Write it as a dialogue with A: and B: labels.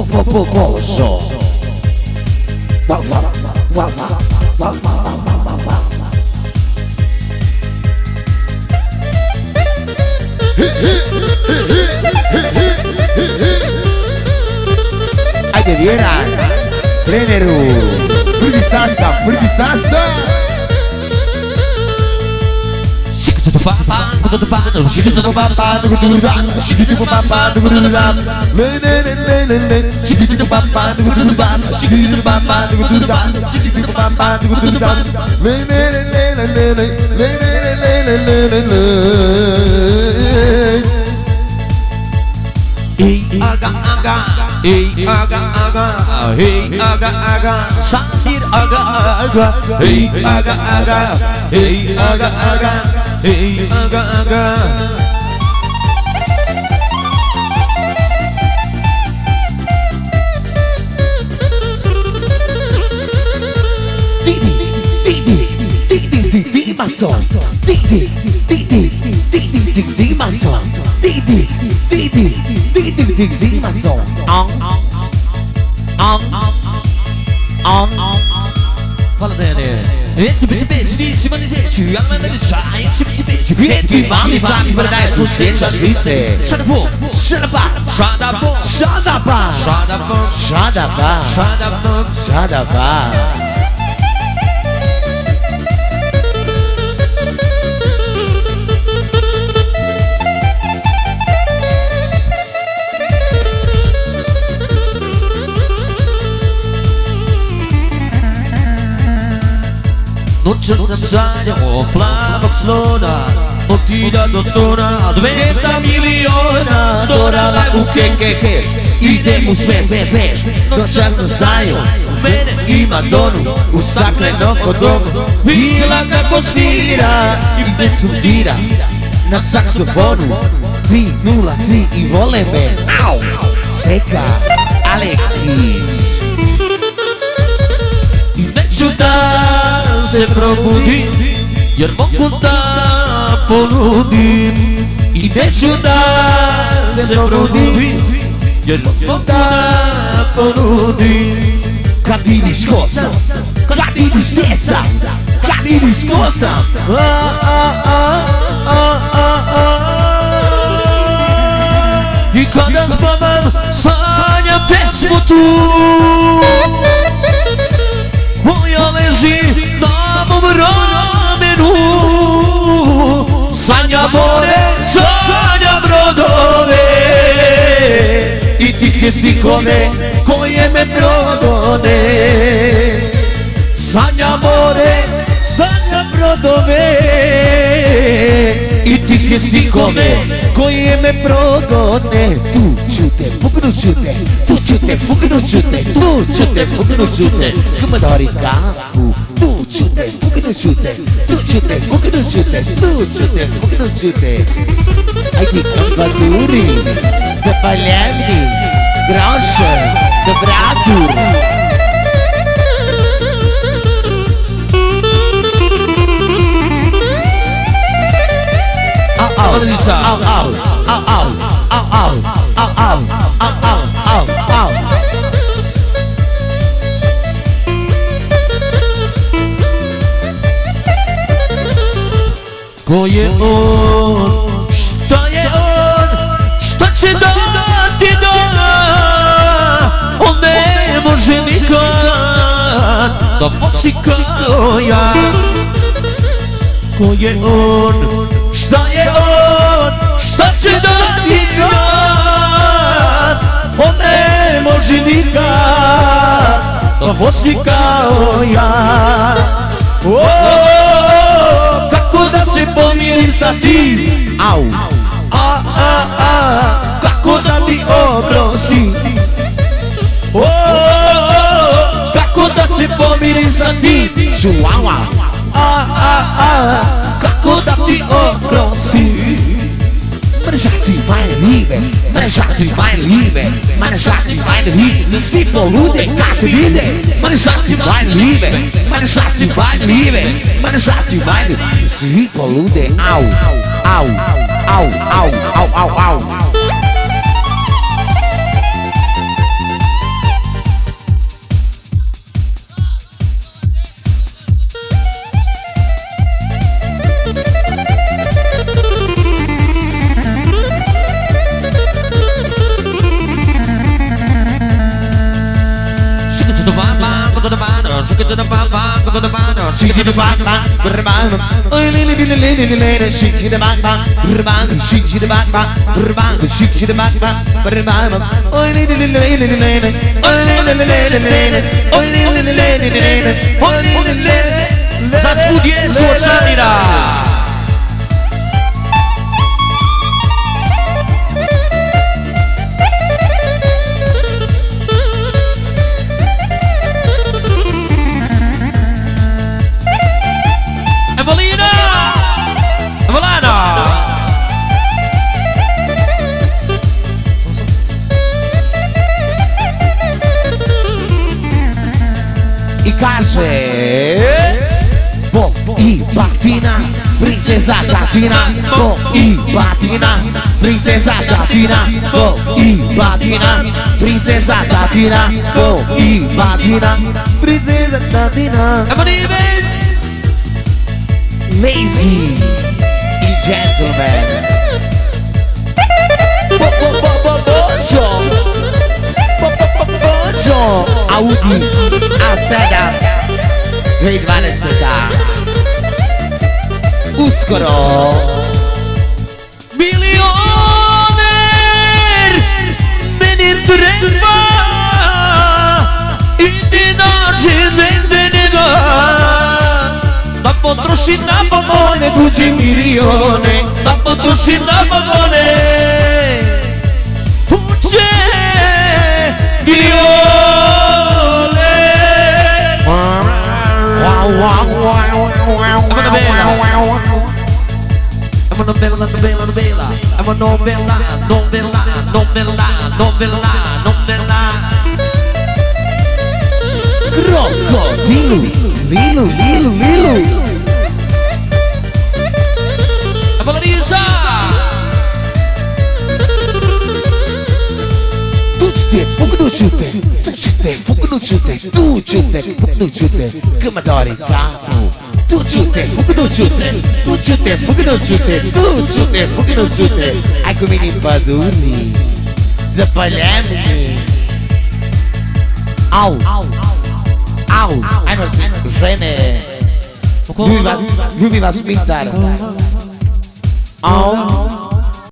A: Pocoso. Wow, wow, wow, wow, wow, wow. Ajde Vjeran, treneru, prvi sastav.
B: Hey aga, sandir aga, hey aga.
A: Didi maçom. Didi maçom. Didi maçom.
B: Fala, Daniel. Esse bitch de cima de gente, a mãe dele sai, esse bitch.
A: Entre mami sabe para dar sucesso às vezes.
B: Shut up. Noche sensaja o plavog slona, otida do tona, 200 miliona, dorava u keke, idemo sve. Noća sensaja, mene i Madonu, u staklenom domu, bila kako svira i bez fundira, na saksofonu, 303 i vole me,
A: Seka, Aleksić.
B: I neću da se probudim, jer mogu da ponudim. I neću da se probudim, jer mogu da ponudim.
A: Kad vidiš ko sam, kad vidiš gdje sam, kad vidiš ko sam.
B: I kada spavam, sanjam pesmu tu, koja leži na mom ramenu. Sanja more, sanja brodove i tihe stihove koje me progone. Sanja more, sanja brodove i tihe stihove koje me progone.
A: Tu ću te, puknut ću te, tu ću te, puknut ću te, tu ću te, puknut ću te. Komodori kapu, tu ću te, puknut ću te, tu ću te, puknut ću te, tu ću te, puknut ću te. Ajde kombaduri, zapaljeni, groše, dobratu.
B: Ko je on, šta je on, šta će dati da on ne može nikad da posi kao ja. Ko je on, šta je on, šta će dati kad on ne može nikad da posi kao ja. Kako da se pomirim sa tim, kako da ti oprostim, kako da se pomirim sa tim, kako da ti oprostim.
A: Mržaci meine Liebe, mržaci meine Liebe, mržaci meine Liebe. Svi polude kad vide, mržaci meine Liebe, mržaci meine Liebe, mržaci meine Liebe. Svi polude, au.
B: shake to the back, oi lily lily lily lily, shake to the back, shake to the back, shake to the back, oi lily lily lily lily, oi lily lily lily, oi lily lily lily, oi lily lily. Za zwycięzcą Samira. Evelina! Evelina!
A: I każe Bo i patina, princesa Tatina. Bo i patina, princesa Tatina. Bo i patina, princesa Tatina. Bo i patina, princesa Tatina.
B: Evanives!
A: Lazy e gentleman. Bojo, Audi, Asada, Great Vanessa, uskoro.
B: Milioner beni treba i dinače vendene da potrošim na pomone tuđe milione, da potrošim na pomone tuđe milione. I'm a novella, novella, novella. I'm a novella, novella, novella, novella, novella.
A: Crocodilo, Lilo, Lilo, Lilo.
B: A Valoriza.
A: Tutte, fogo no chute. Tutte, fogo no chute. Tutte, fogo no chute. Come adori capo. Tutte, fogo no chute. Tutte, fogo no chute. Tutte, fogo no chute. Ai come ni paduni. Zapalhame. Au. Au. Ai non si. Gene. Lui va a spintare. Au.